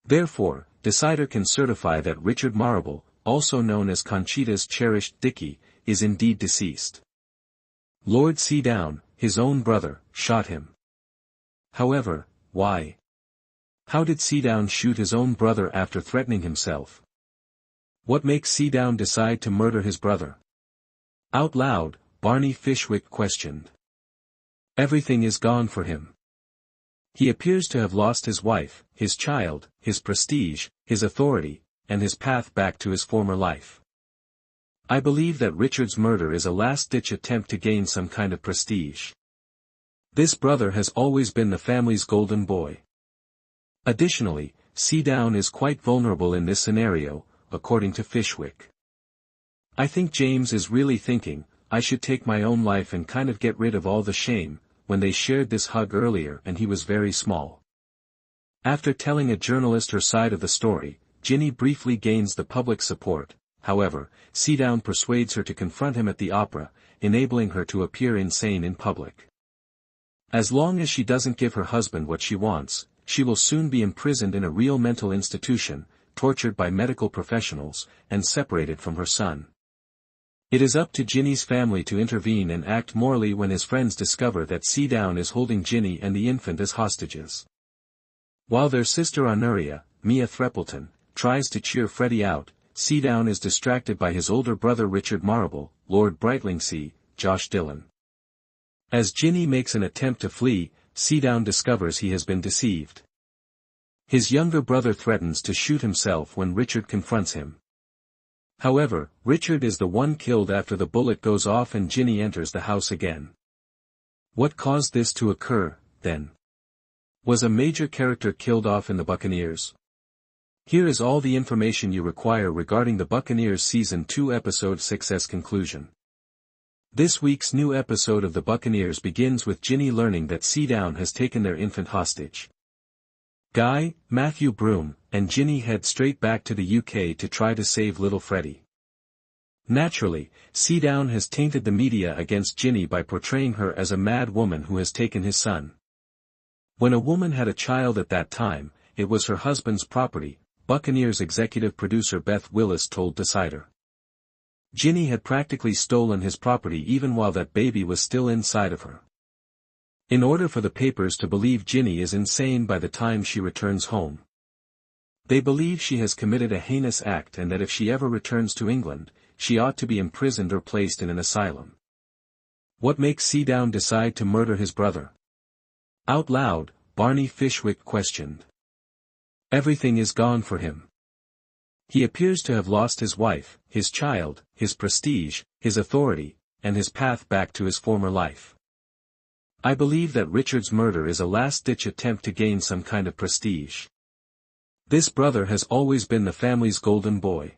Therefore, Decider can certify that Richard Marable, also known as Conchita's cherished Dickie, is indeed deceased. Lord Seadown, his own brother, shot him. However, why? How did Seadown shoot his own brother after threatening himself? What makes Seadown decide to murder his brother? Out loud, Barney Fishwick questioned. Everything is gone for him. He appears to have lost his wife, his child, his prestige, his authority, and his path back to his former life. I believe that Richard's murder is a last-ditch attempt to gain some kind of prestige. This brother has always been the family's golden boy. Additionally, Seadown is quite vulnerable in this scenario, according to Fishwick. I think James is really thinking, I should take my own life and kind of get rid of all the shame, when they shared this hug earlier and he was very small. After telling a journalist her side of the story, Ginny briefly gains the public support. However, Seadown persuades her to confront him at the opera, enabling her to appear insane in public. As long as she doesn't give her husband what she wants, she will soon be imprisoned in a real mental institution, tortured by medical professionals, and separated from her son. It is up to Ginny's family to intervene and act morally when his friends discover that Seadown is holding Ginny and the infant as hostages. While their sister Honoria, Mia Threppleton, tries to cheer Freddie out, Seadown is distracted by his older brother Richard Marable, Lord Brightlingsea, Josh Dillon. As Ginny makes an attempt to flee, Seadown discovers he has been deceived. His younger brother threatens to shoot himself when Richard confronts him. However, Richard is the one killed after the bullet goes off and Ginny enters the house again. What caused this to occur, then? Was a major character killed off in the Buccaneers? Here is all the information you require regarding the Buccaneers Season 2 Episode 6's conclusion. This week's new episode of the Buccaneers begins with Ginny learning that Seadown has taken their infant hostage. Guy, Matthew Broome, and Ginny head straight back to the UK to try to save little Freddie. Naturally, Seadown has tainted the media against Ginny by portraying her as a mad woman who has taken his son. When a woman had a child at that time, it was her husband's property, Buccaneers executive producer Beth Willis told Decider. Ginny had practically stolen his property even while that baby was still inside of her. In order for the papers to believe Ginny is insane by the time she returns home. They believe she has committed a heinous act and that if she ever returns to England, she ought to be imprisoned or placed in an asylum. What makes Seadown decide to murder his brother? Out loud, Barney Fishwick questioned. Everything is gone for him. He appears to have lost his wife, his child, his prestige, his authority, and his path back to his former life. I believe that Richard's murder is a last-ditch attempt to gain some kind of prestige. This brother has always been the family's golden boy.